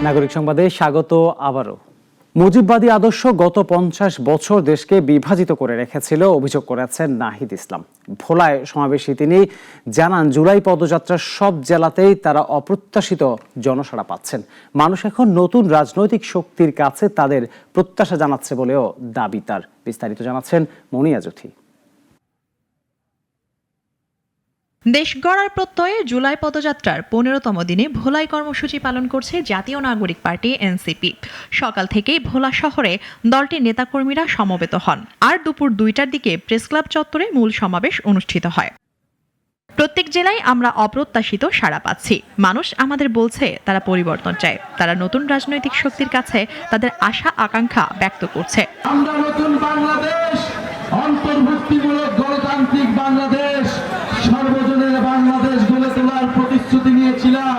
নাগরিক সংবাদে স্বাগত। আবারও মুজিববাদী আদর্শ গত 50 বছর দেশকে বিভাজিত করে রেখেছিল অভিযোগ করেছেন নাহিদ ইসলাম। ভোলায় সমাবেশে তিনি জানান, জুলাই পদযাত্রার সব জেলাতেই তারা অপ্রত্যাশিত জনসাড়া পাচ্ছেন। মানুষ এখন নতুন রাজনৈতিক শক্তির কাছে তাদের প্রত্যাশা জানাচ্ছে বলেও দাবি তার। বিস্তারিত জানাচ্ছেন মনিয়া জ্যোতি। দেশ গড়ার প্রত্যয়ে জুলাই পদযাত্রার 15তম দিনে ভোলায় কর্মসূচি পালন করছে জাতীয় নাগরিক পার্টি এনসিপি। সকাল থেকেই ভোলা শহরে দলটির নেতাকর্মীরা সমবেত হন, আর দুপুর 2টার দিকে প্রেস ক্লাব চত্বরে মূল সমাবেশ অনুষ্ঠিত হয়। প্রত্যেক জেলায় আমরা অপ্রত্যাশিত সাড়া পাচ্ছি। মানুষ আমাদের বলছে তারা পরিবর্তন চায়, তারা নতুন রাজনৈতিক শক্তির কাছে তাদের আশা আকাঙ্ক্ষা ব্যক্ত করছে। আমরা নতুন বাংলাদেশ, অন্তর্ভুক্তিমূলক গণতান্ত্রিক বাংলাদেশ, সর্বজনের বাংলাদেশ গড়ে তোলার প্রতিশ্রুতি নিয়েছিলাম।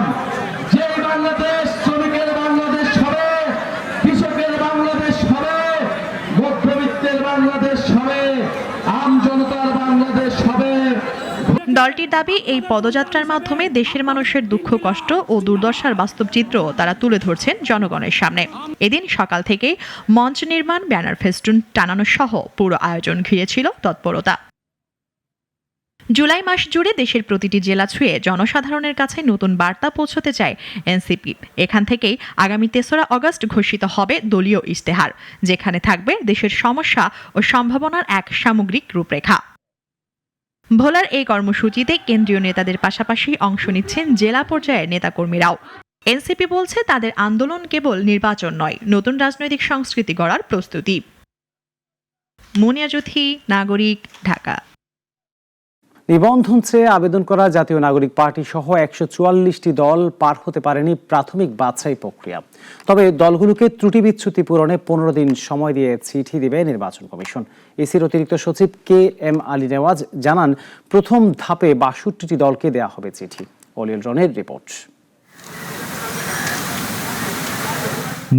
যে বাংলাদেশ শ্রমিকের বাংলাদেশ হবে, কৃষকের বাংলাদেশ হবে, মধ্যবিত্তের বাংলাদেশ হবে, আম জনতার বাংলাদেশ হবে। দলটির দাবি, এই পদযাত্রার মাধ্যমে দেশের মানুষের দুঃখ কষ্ট ও দুর্দশার বাস্তব চিত্র তারা তুলে ধরছেন জনগণের সামনে। এদিন সকাল থেকেই মঞ্চ নির্মাণ, ব্যানার ফেস্টুন টানানো সহ পুরো আয়োজন ঘিরে ছিল তৎপরতা। জুলাই মাস জুড়ে দেশের প্রতিটি জেলা ছুঁয়ে জনসাধারণের কাছে নতুন বার্তা পৌঁছতে চায় এনসিপি। এখান থেকেই আগামী 3রা আগস্ট ঘোষিত হবে দলীয় ইশতেহার, যেখানে থাকবে দেশের সমস্যা ও সম্ভাবনার এক সামগ্রিক রূপরেখা। ভোলার এই কর্মসূচিতে কেন্দ্রীয় নেতাদের পাশাপাশি অংশ নিচ্ছেন জেলা পর্যায়ের নেতাকর্মীরাও। এনসিপি বলছে, তাদের আন্দোলন কেবল নির্বাচন নয়, নতুন রাজনৈতিক সংস্কৃতি গড়ার প্রস্তুতি। মনিয়া জ্যোতি, নাগরিক, ঢাকা। নিবন্ধন চেয়ে আবেদন করা জাতীয় নাগরিক পার্টি সহ 144টি দল পার হতে পারেনি প্রাথমিক বাছাই প্রক্রিয়া। তবে দলগুলোকে ত্রুটি বিচ্যুতি পূরণে 15 দিন সময় দিয়ে চিঠি দিবে নির্বাচন কমিশন। ইসির অতিরিক্ত সচিব KM আলী নেওয়াজ জানান, প্রথম ধাপে 62টি দলকে দেয়া হবে চিঠি। অলিউল রনের রিপোর্ট।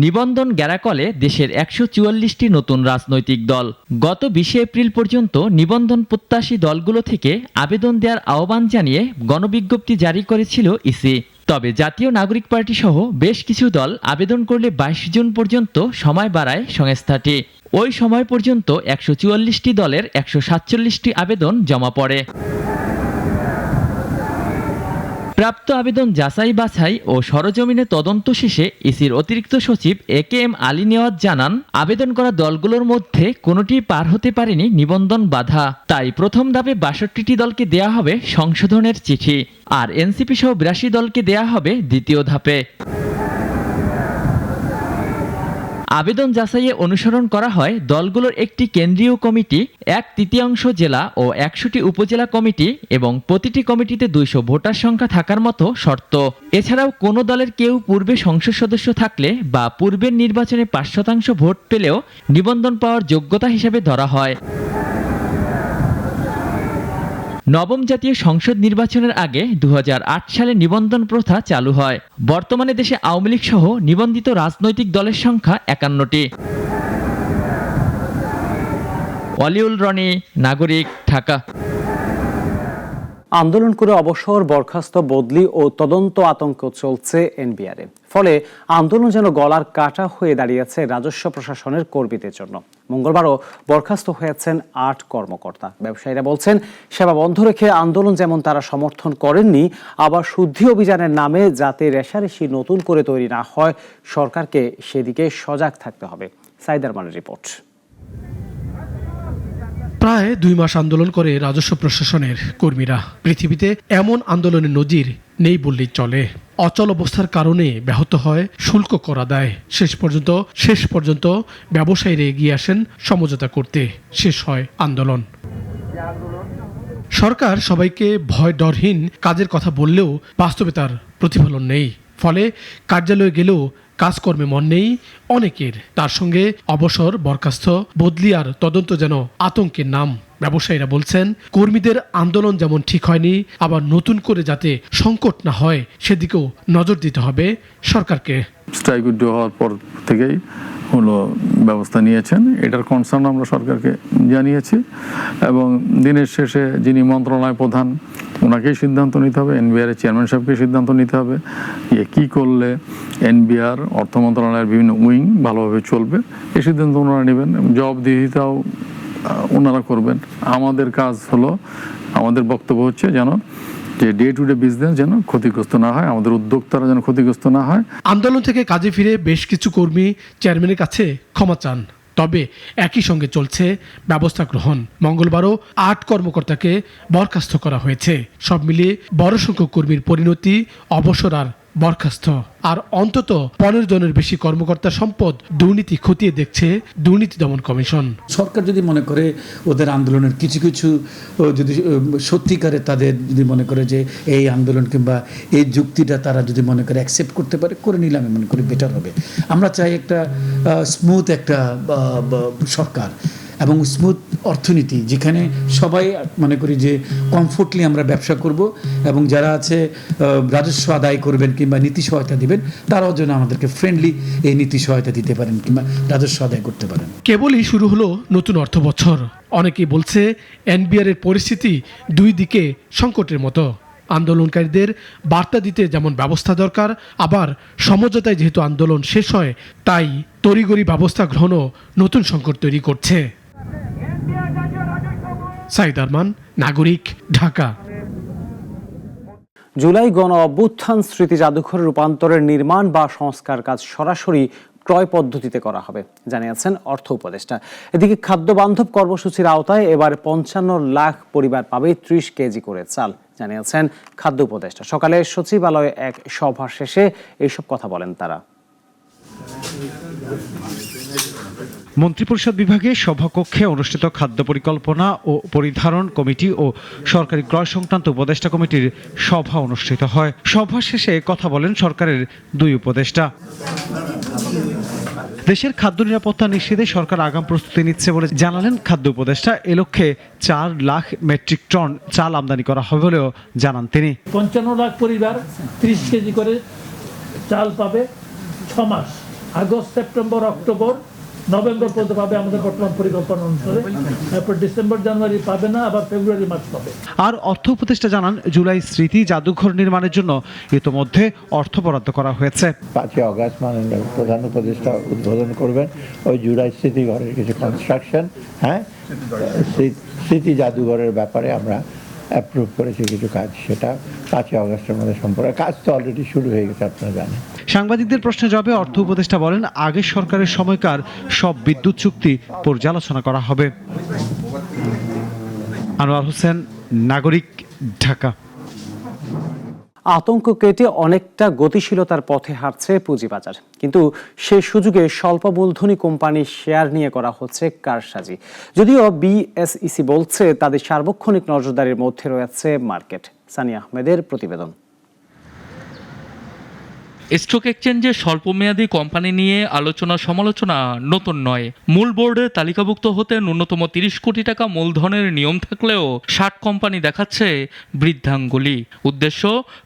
নিবন্ধন গ্যারাকলে দেশের 144টি নতুন রাজনৈতিক দল। গত 20 এপ্রিল পর্যন্ত নিবন্ধন প্রত্যাশী দলগুলো থেকে আবেদন দেওয়ার আহ্বান জানিয়ে গণবিজ্ঞপ্তি জারি করেছিল ইসি। তবে জাতীয় নাগরিক পার্টি সহ বেশ কিছু দল আবেদন করলে 22 জুন পর্যন্ত সময় বাড়ায় সংস্থাটি। ওই সময় পর্যন্ত 144টি দলের 147টি আবেদন জমা পড়ে। প্রাপ্ত আবেদন যাচাই বাছাই ও সরজমিনে তদন্ত শেষে ইসির অতিরিক্ত সচিব KM আলী নেওয়াজ জানান, আবেদন করা দলগুলোর মধ্যে কোনোটি পার হতে পারেনি নিবন্ধন বাধা। তাই প্রথম ধাপে 62টি দলকে দেয়া হবে সংশোধনের চিঠি, আর এনসিপি সহ 82 দলকে দেয়া হবে দ্বিতীয় ধাপে। আবেদন যাচাইয়ে অনুসরণ করা হয় দলগুলোর একটি কেন্দ্রীয় কমিটি, 1/3 জেলা ও 100টি উপজেলা কমিটি এবং প্রতিটি কমিটিতে 200 ভোটার সংখ্যা থাকার মতো শর্ত। এছাড়াও কোনো দলের কেউ পূর্বে সংসদ সদস্য থাকলে বা পূর্বের নির্বাচনে 5% ভোট পেলেও নিবন্ধন পাওয়ার যোগ্যতা হিসেবে ধরা হয়। নবম জাতীয় সংসদ নির্বাচনের আগে 2008 সালে নিবন্ধন প্রথা চালু হয়। বর্তমানে দেশে আওয়ামী লীগ সহ নিবন্ধিত রাজনৈতিক দলের সংখ্যা 51টি। অলিউল রনি, নাগরিক, ঢাকা। আন্দোলন করে অবসর, বরখাস্ত, বদলি ও তদন্ত আতঙ্ক চলছে এনবিআরে। ফলে আন্দোলন যেন গলার কাটা হয়ে দাঁড়িয়েছে রাজস্ব প্রশাসনের কর্মীদের জন্য। মঙ্গলবারও বরখাস্ত হয়েছেন 8 কর্মকর্তা। ব্যবসায়ীরা বলছেন, সেবা বন্ধ রেখে আন্দোলন যেমন তারা সমর্থন করেননি, আবার শুদ্ধি অভিযানের নামে যাতে রেশারেশি নতুন করে তৈরি না হয়, সরকারকে সেদিকে সজাগ থাকতে হবে। সাইদার মানের রিপোর্ট। প্রায় 2 মাস আন্দোলন করে রাজস্ব প্রশাসনের কর্মীরা। পৃথিবীতে এমন আন্দোলনের নজির নেই বললেই চলে। অচল অবস্থার কারণে ব্যাহত হয় শুল্ক কর আদায়। শেষ পর্যন্ত ব্যবসায়ীরা এগিয়ে আসেন সমঝোতা করতে। শেষ হয় আন্দোলন। সরকার সবাইকে ভয় ডরহীন কাজের কথা বললেও বাস্তবে তার প্রতিফলন নেই। ফলে কার্যালয়ে গেলেও কাজকর্মে মন নেই অনেকের। তার সঙ্গে অবসর, বরখাস্ত, বদলি আর তদন্ত যেন আতঙ্কের নাম। ব্যবসায়ীরা বলছেন, কর্মীদের আন্দোলন যেমন ঠিক হয়নি, আবার নতুন করে যাতে সংকট না হয় সেদিকেও নজর দিতে হবে সরকারকে। স্ট্রাইক উইথড্র হওয়ার পর থেকেই হলো ব্যবস্থা নিয়েছেন, এটার কনসার্ন আমরা সরকারকে জানিয়েছি এবং দিনের শেষে যিনি মন্ত্রণালয় প্রধান ওনাকেই সিদ্ধান্ত নিতে হবে, এনবিআর এর চেয়ারম্যান সাহেবকে সিদ্ধান্ত নিতে হবে কি করলে এনবিআর অর্থ মন্ত্রণালয়ের বিভিন্ন উইং ভালোভাবে চলবে, এই সিদ্ধান্ত ওনারা নেবেন। জবাবদিহিতাও ওনারা করবেন। আমাদের কাজ হলো, আমাদের বক্তব্য হচ্ছে যেন যে ডে টু ডে বিজনেস যেন ক্ষতিগ্রস্ত না হয়, আমাদের উদ্যোক্তারা যেন ক্ষতিগ্রস্ত না হয়। আন্দোলন থেকে কাজে ফিরে বেশ কিছু কর্মী চেয়ারম্যানের কাছে ক্ষমা চান, তবে একই সঙ্গে চলছে ব্যবস্থা গ্রহণ। মঙ্গলবারও 8 কর্মকর্তাকে বরখাস্ত করা হয়েছে। সব মিলিয়ে বড় সংখ্যক কর্মীর পরিণতি অবসর আর বরখাস্ত। আর অন্তত 15 জনের বেশি কর্মকর্তার সম্পদ দুর্নীতি খতিয়ে দেখছে দুর্নীতি দমন কমিশন। সরকার যদি মনে করে ওদের আন্দোলনের কিছু কিছু যদি সত্যিকারে তাদের যদি মনে করে যে এই আন্দোলন কিংবা এই যুক্তিটা তারা যদি মনে করে অ্যাকসেপ্ট করতে পারে, করে নিলে আমি মনে করি বেটার হবে। আমরা চাই একটা স্মুথ একটা সরকার এবং স্মুথ অর্থনীতি, যেখানে সবাই মনে করি যে কমফোর্টলি আমরা ব্যবসা করব এবং যারা আছে রাজস্ব আদায় করবেন কিংবা নীতি সহায়তা দিবেন, তারাও যেন আমাদেরকে ফ্রেন্ডলি এই নীতি সহায়তা দিতে পারেন কিংবা রাজস্ব আদায় করতে পারেন। কেবলই শুরু হলো নতুন অর্থ বছর। অনেকেই বলছে এনবিআর এর পরিস্থিতি দুই দিকে সংকটের মতো। আন্দোলনকারীদের বার্তা দিতে যেমন ব্যবস্থা দরকার, আবার সমঝোতায় যেহেতু আন্দোলন শেষ হয়, তাই তড়িঘড়ি ব্যবস্থা গ্রহণও নতুন সংকট তৈরি করছে। সাইদ আরমান, নাগরিক, ঢাকা। জুলাই গণ অভ্যুত্থান স্মৃতি জাদুঘরের রূপান্তরের নির্মাণ বা সংস্কার কাজ সরাসরি ক্রয় পদ্ধতিতে করা হবে জানিয়েছেন অর্থ উপদেষ্টা। এদিকে খাদ্য বান্ধব কর্মসূচির আওতায় এবার 55 লাখ পরিবার পাবে 30 কেজি করে চাল জানিয়েছেন খাদ্য উপদেষ্টা। সকালে সচিবালয়ে এক সভা শেষে এইসব কথা বলেন তারা। মন্ত্রিপরিষদ বিভাগে সভাকক্ষে অনুষ্ঠিত খাদ্য পরিকল্পনা ও পরিধারণ কমিটি ও সরকারি ক্রয় সংক্রান্ত উপদেষ্টা কমিটির সভা অনুষ্ঠিত হয়। সভা শেষে কথা বলেন সরকারের দুই উপদেষ্টা। দেশের খাদ্য নিরাপত্তা নিশ্চিতে সরকার আগাম প্রস্তুতি নিচ্ছে বলে জানালেন খাদ্য উপদেষ্টা। এ লক্ষ্যে 4 লাখ মেট্রিক টন চাল আমদানি করা হবে বলেও জানান তিনি। 55 লাখ পরিবার 30 কেজি করে চাল পাবে 6 মাস, আগস্ট, সেপ্টেম্বর, অক্টোবর, নভেম্বর পর্যন্ত পাবে আমাদের বর্তমান পরিকল্পনা অনুসারে। তারপর ডিসেম্বর, জানুয়ারি পাবে না, আবার ফেব্রুয়ারি, মার্চ পাবে। আর অর্থ উপদেষ্টা জানান জুলাই স্মৃতি জাদুঘর নির্মাণের জন্য ইতোমধ্যে অর্থ বরাদ্দ করা হয়েছে। 5 আগস্ট মাননীয় প্রধান উপদেষ্টা উদ্বোধন করবেন ওই জুলাই স্মৃতিঘরের কিছু কনস্ট্রাকশন। স্মৃতি জাদুঘরের ব্যাপারে আমরা অ্যাপ্রুভ করেছি কিছু কাজ, সেটা 5 আগস্টের মধ্যে সম্পূর্ণ। কাজ তো অলরেডি শুরু হয়ে গেছে, আপনারা জানেন। সাংবাদিকদের প্রশ্নের জবাবে অর্থ উপদেষ্টা বলেন আগের সরকারের সময়কার সব বিদ্যুৎ চুক্তি পর্যালোচনা করা হবে। আনোয়ার হোসেন, নাগরিক, ঢাকা। আতঙ্ক কেটে অনেকটা গতিশীলতার পথে হাঁটছে পুঁজিবাজার, কিন্তু সে সুযোগে স্বল্প মূলধনী কোম্পানির শেয়ার নিয়ে করা হচ্ছে কারসাজি। যদিও বিএসইসি বলছে তাদের সার্বক্ষণিক নজরদারির মধ্যে রয়েছে মার্কেট। সানিয়া আহমেদের প্রতিবেদন। স্টক এক্সচেঞ্জে স্বল্পমেয়াদী কোম্পানি নিয়ে আলোচনা সমালোচনা নতুন নয়। মূল বোর্ডে তালিকাভুক্ত হতে ন্যূনতম 30 কোটি টাকা মূলধনের নিয়ম থাকলেও 60 কোম্পানি দেখাচ্ছে বৃদ্ধাঙ্গুলি। উদ্দেশ্য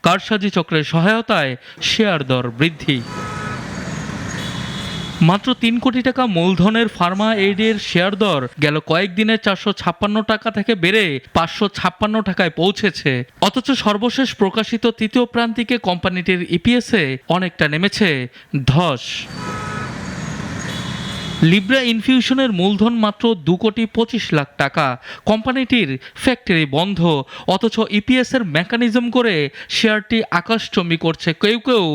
কারসাজি চক্রের সহায়তায় শেয়ার দর বৃদ্ধি। মাত্র 3 কোটি টাকা মূলধনের ফার্মা এইডের শেয়ার দর গেল কয়েকদিনে 456 টাকা থেকে বেড়ে 556 টাকায় পৌঁছেছে। অথচ সর্বশেষ প্রকাশিত তৃতীয় প্রান্তিকে কোম্পানিটির ইপিএসে অনেকটা নেমেছে ধস। লিব্রা ইনফিউশনের মূলধন মাত্র 2 কোটি 25 লাখ টাকা। কোম্পানিটির ফ্যাক্টরি বন্ধ, অথচ ইপিএস এর মেকানিজম করে শেয়ারটি আকাশচুম্বী করছে কেউ কেউ,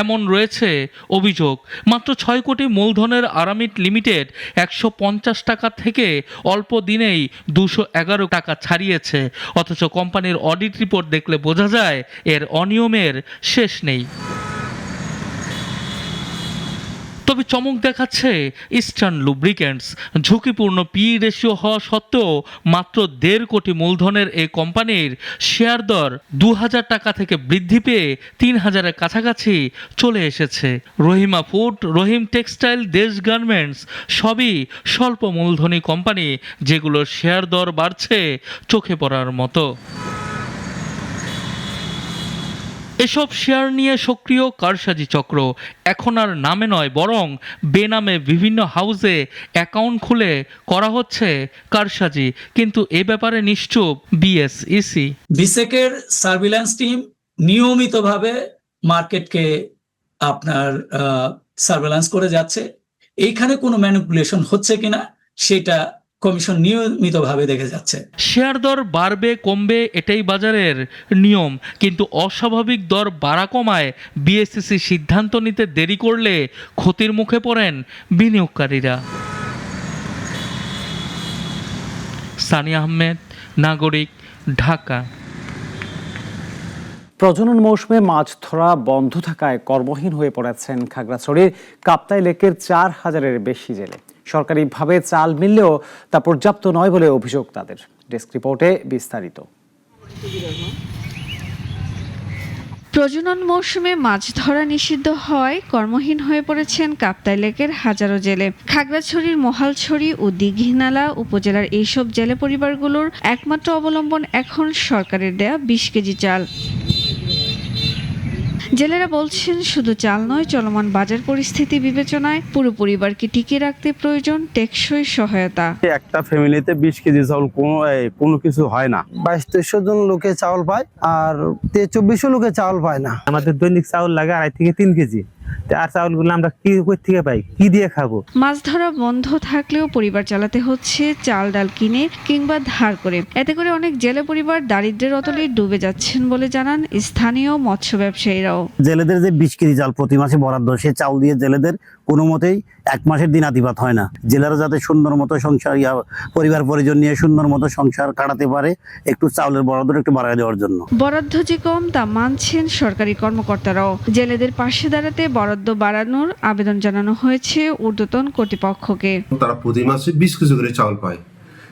এমন রয়েছে অভিযোগ। মাত্র 6 কোটি মূলধনের আরামিট লিমিটেড 150 টাকা থেকে অল্প দিনেই 211 টাকা ছাড়িয়েছে, অথচ কোম্পানির অডিট রিপোর্ট দেখলে বোঝা যায় এর অনিয়মের শেষ নেই। তবে চমক দেখাচ্ছে ইস্টার্ন লুব্রিকেন্টস। ঝুঁকিপূর্ণ পি রেশিও হওয়া সত্ত্বেও মাত্র 1.5 কোটি মূলধনের এই কোম্পানির শেয়ার দর 2000 টাকা থেকে বৃদ্ধি পেয়ে 3000-এর কাছাকাছি চলে এসেছে। রহিমা ফুড, রহিম টেক্সটাইল, দেশ গার্মেন্টস সবই স্বল্প মূলধনী কোম্পানি, যেগুলোর শেয়ার দর বাড়ছে চোখে পড়ার মতো। এসব শেয়ার নিয়ে সক্রিয় কারসাজি চক্র। এখন আর নামে নয়, বরং বেনামে বিভিন্ন হাউসে অ্যাকাউন্ট খুলে করা হচ্ছে কারসাজি। কিন্তু এ ব্যাপারে নিশ্চুপ বিএসইসি। বিসেকের সার্ভিল্যান্স টিম নিয়মিতভাবে মার্কেটকে আপনার সার্ভিল্যান্স করে যাচ্ছে। এইখানে কোনো ম্যানিপুলেশন হচ্ছে কিনা সেটা কমিশন নিয়মিতভাবে দেখে যাচ্ছে। শেয়ার দর বাড়বে কমবে এটাই বাজারের নিয়ম, কিন্তু অস্বাভাবিক দর বাড়া কমায় বিএসইসি সিদ্ধান্ত নিতে দেরি করলে ক্ষতির মুখে পড়েন বিনিয়োগকারীরা। সানি আহমেদ, নাগরিক, ঢাকা। প্রজনন মৌসুমে মাছ ধরা বন্ধ থাকায় কর্মহীন হয়ে পড়েছেন খাগড়াছড়ির কাপ্তাই লেকের 4000-এর বেশি জেলে। সরকারিভাবে চাল মিললেও তা পর্যাপ্ত নয় বলে অভিযোগ তাদের। ডেস্ক রিপোর্টে বিস্তারিত। প্রজনন মৌসুমে মাছ ধরা নিষিদ্ধ হওয়ায় কর্মহীন হয়ে পড়েছেন কাপ্তাই লেকের হাজারো জেলে। খাগড়াছড়ির মহালছড়ি ও দীঘিনালা উপজেলার এইসব জেলে পরিবারগুলোর একমাত্র অবলম্বন এখন সরকারের দেয়া 20 কেজি চাল। জেলেরা বলছেন শুধু চাল নয়, চলমান বাজার পরিস্থিতি বিবেচনায় পুরো পরিবারকে টিকিয়ে রাখতে প্রয়োজন টেকসই সহায়তা। একটা ফ্যামিলিতে 20 কেজি চাউল কোনো কিছু হয় না। 2200 জন লোকে চাউল পায় আর 2300 লোকে চাউল পায় না। আমাদের দৈনিক চাউল লাগে 2.5 থেকে 3 কেজি। আর চাউলগুলো আমরা কি থেকে পাই, কি দিয়ে খাবো? মাছ ধরা বন্ধ থাকলেও পরিবার চালাতে হচ্ছে চাল ডাল কিনে কিংবা ধার করে। এতে করে অনেক জেলে পরিবার দারিদ্র্যের অতলে ডুবে যাচ্ছেন বলে জানান স্থানীয় মৎস্য ব্যবসায়ীরাও। জেলেদের যে 20 কেজি চাল প্রতি মাসে বরাদ্দ, সে চাউল দিয়ে জেলেদের কোনো মতেই 1 মাসের দিন আতিপাত হয় না। জেলেরা যাতে সুন্দর মতো সংসার পরিবার পরিজন নিয়ে সুন্দর মতো সংসার কাটাতে পারে, একটু চাউলের বরাদ্দ একটু বাড়ায় দেওয়ার জন্য। বরাদ্দ যে কম তা মানছেন সরকারি কর্মকর্তারাও। জেলেদের পাশে দাঁড়াতে বরাদ্দ বাড়ানোর আবেদন জানানো হয়েছে ঊর্ধ্বতন কর্তৃপক্ষকে। তারা প্রতি মাসে 20 কেজি করে চাউল পায়,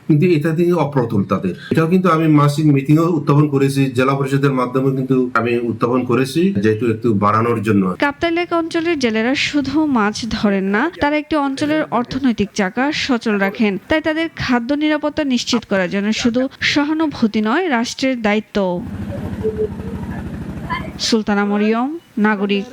কিন্তু এটা দিয়ে অপ্রতুল তাদের। এটাও কিন্তু আমি মাসিক মিটিংও উত্থাপন করেছি, জেলা পরিষদের মাধ্যমে কিন্তু আমি উত্থাপন করেছি, যেহেতু একটু বাড়ানোর জন্য। কাপ্তাই লেক অঞ্চলের জেলেরা শুধু মাছ ধরেন না, তারা একটি অঞ্চলের অর্থনৈতিক চাকা সচল রাখেন। তাই তাদের খাদ্য নিরাপত্তা নিশ্চিত করার জন্য শুধু সহানুভূতি নয়, রাষ্ট্রের দায়িত্ব। সুলতানা মরিয়ম, নাগরিক।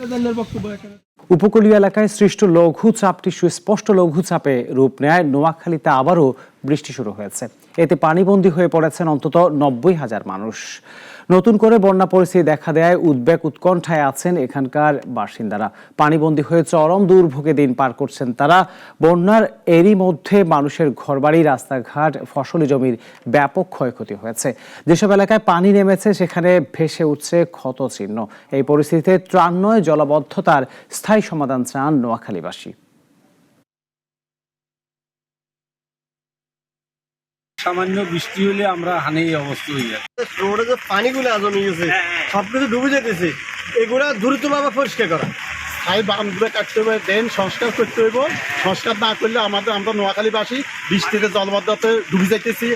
উপকূলীয় এলাকায় সৃষ্ট লঘুচাপটি সুস্পষ্ট লঘুচাপে রূপ নেয় নোয়াখালীতে আবারও বৃষ্টি শুরু হয়েছে। এতে পানিবন্দী হয়ে পড়েছেন অন্তত 90,000 মানুষ। নতুন করে বন্যা পরিস্থিতি দেখা দেয় উদ্বেগ উৎকণ্ঠায় আছেন এখানকার বাসিন্দারা। পানিবন্দী হয়ে চরম দুর্ভোগে দিন পার করছেন তারা। বন্যার এরই মধ্যে মানুষের ঘরবাড়ি, রাস্তাঘাট, ফসলি জমির ব্যাপক ক্ষয়ক্ষতি হয়েছে। যেসব এলাকায় পানি নেমেছে সেখানে ভেসে উঠছে ক্ষতচিহ্ন। এই পরিস্থিতিতে ত্রাণ নয়, জলাবদ্ধতার স্থায়ী সমাধান চান নোয়াখালীবাসী। সামান্য বৃষ্টি হলে আমরা হানে এই অবস্থা হয়ে যায়। রোডে যে পানিগুলো জমে গেছে, সবকিছু ডুবে যেতেছে, এগুলা দ্রুতভাবে পরিষ্কার করা। তাই বামগুলো কাটতে হবে, দেন সংস্কার করতে হইব। সংস্কার না করলে আমরা নোয়াখালীবাসী বৃষ্টিতে জলবদ্ধতায় ডুবে যাইতেছি।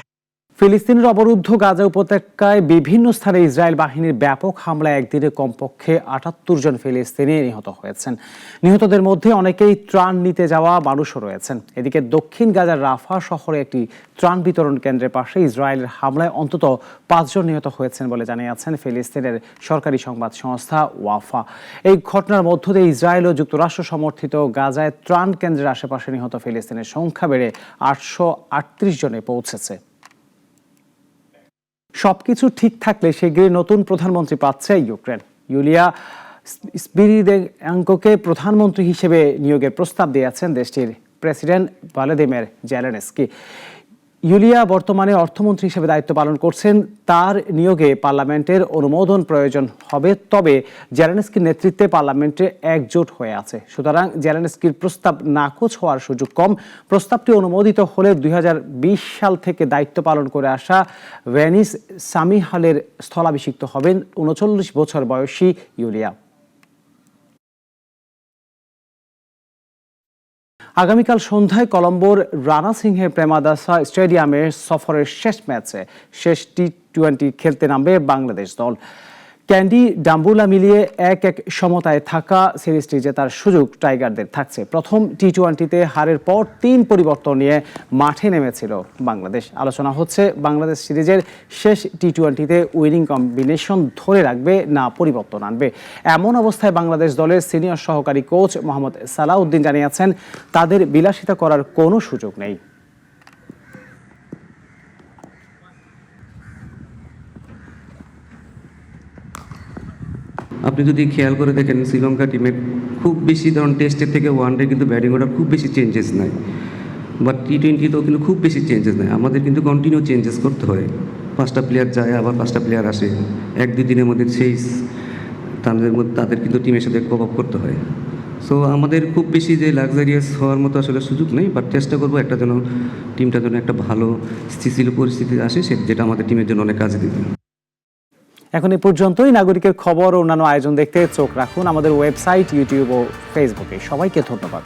ফিলিস্তিনের অবরুদ্ধ গাজা উপত্যকায় বিভিন্ন স্থানে ইসরায়েল বাহিনীর ব্যাপক হামলায় একদিনে কমপক্ষে 78 জন ফিলিস্তিনি নিহত হয়েছেন। নিহতদের মধ্যে অনেকেই ত্রাণ নিতে যাওয়া মানুষও রয়েছেন। এদিকে দক্ষিণ গাজার রাফা শহরে একটি ত্রাণ বিতরণ কেন্দ্রের পাশে ইসরায়েলের হামলায় অন্তত 5 জন নিহত হয়েছেন বলে জানিয়েছেন ফিলিস্তিনের সরকারি সংবাদ সংস্থা ওয়াফা। এই ঘটনার মধ্য দিয়ে ইসরায়েল ও যুক্তরাষ্ট্র সমর্থিত গাজায় ত্রাণ কেন্দ্রের আশেপাশে নিহত ফিলিস্তিনের সংখ্যা বেড়ে 838 জনে পৌঁছেছে। সবকিছু ঠিক থাকলে শিগগিরই নতুন প্রধানমন্ত্রী পাচ্ছে ইউক্রেন। ইউলিয়া স্পিরিদেঙ্কোকে প্রধানমন্ত্রী হিসেবে নিয়োগের প্রস্তাব দিয়েছেন দেশটির প্রেসিডেন্ট ভলোদিমির জেলেনস্কি। ইউলিয়া বর্তমানে অর্থমন্ত্রী হিসেবে দায়িত্ব পালন করছেন। তার নিয়োগে পার্লামেন্টের অনুমোদন প্রয়োজন হবে, তবে জেলেনস্কির নেতৃত্বে পার্লামেন্টে একজোট হয়ে আছে। সুতরাং জেলেনস্কির প্রস্তাব নাকচ হওয়ার সুযোগ কম। প্রস্তাবটি অনুমোদিত হলে 2020 সাল থেকে দায়িত্ব পালন করে আসা ভেনিস সামিহালের স্থলাভিষিক্ত হবেন 39 বছর বয়সী ইউলিয়া। আগামীকাল সন্ধ্যায় কলম্বোর রানা সিংহে প্রেমাদাসা স্টেডিয়ামে সফরের শেষ ম্যাচে শেষ টি-20 খেলতে নামবে বাংলাদেশ দল। ক্যান্ডি ডাম্বুলা মিলিয়ে 1-1 সমতায় থাকা সিরিজটি জেতার সুযোগ টাইগারদের থাকছে। প্রথম টি-20তে হারের পর 3 পরিবর্তন নিয়ে মাঠে নেমেছিল বাংলাদেশ। আলোচনা হচ্ছে বাংলাদেশ সিরিজের শেষ টি-20তে উইনিং কম্বিনেশন ধরে রাখবে না পরিবর্তন আনবে। এমন অবস্থায় বাংলাদেশ দলের সিনিয়র সহকারী কোচ মোহাম্মদ সালাউদ্দিন জানিয়েছেন তাদের বিলাসিতা করার কোনো সুযোগ নেই। আপনি যদি খেয়াল করে দেখেন শ্রীলঙ্কা টিমের খুব বেশি ধরুন টেস্টের থেকে ওয়ানডে কিন্তু ব্যাটিং অর্ডার খুব বেশি চেঞ্জেস নাই, বাট টি-20তেও কিন্তু খুব বেশি চেঞ্জেস নাই। আমাদের কিন্তু কন্টিনিউ চেঞ্জেস করতে হয়, 5টা প্লেয়ার যায় আবার 5টা প্লেয়ার আসে, 1-2 দিনের মধ্যে তাদের কিন্তু টিমের সাথে কোপ আপ করতে হয়। সো আমাদের খুব বেশি যে লাক্সারিয়াস হওয়ার মতো আসলে সুযোগ নেই, বাট চেষ্টা করবো একটা যেন টিমটার জন্য একটা ভালো স্থিতিশীল পরিস্থিতি আসে, যেটা আমাদের টিমের জন্য অনেক কাজে দেবে। এখন এই পর্যন্তই। নাগরিকের খবর ও অন্যান্য আয়োজন দেখতে চোখ রাখুন আমাদের ওয়েবসাইট, ইউটিউব ও ফেসবুকে। সবাইকে ধন্যবাদ।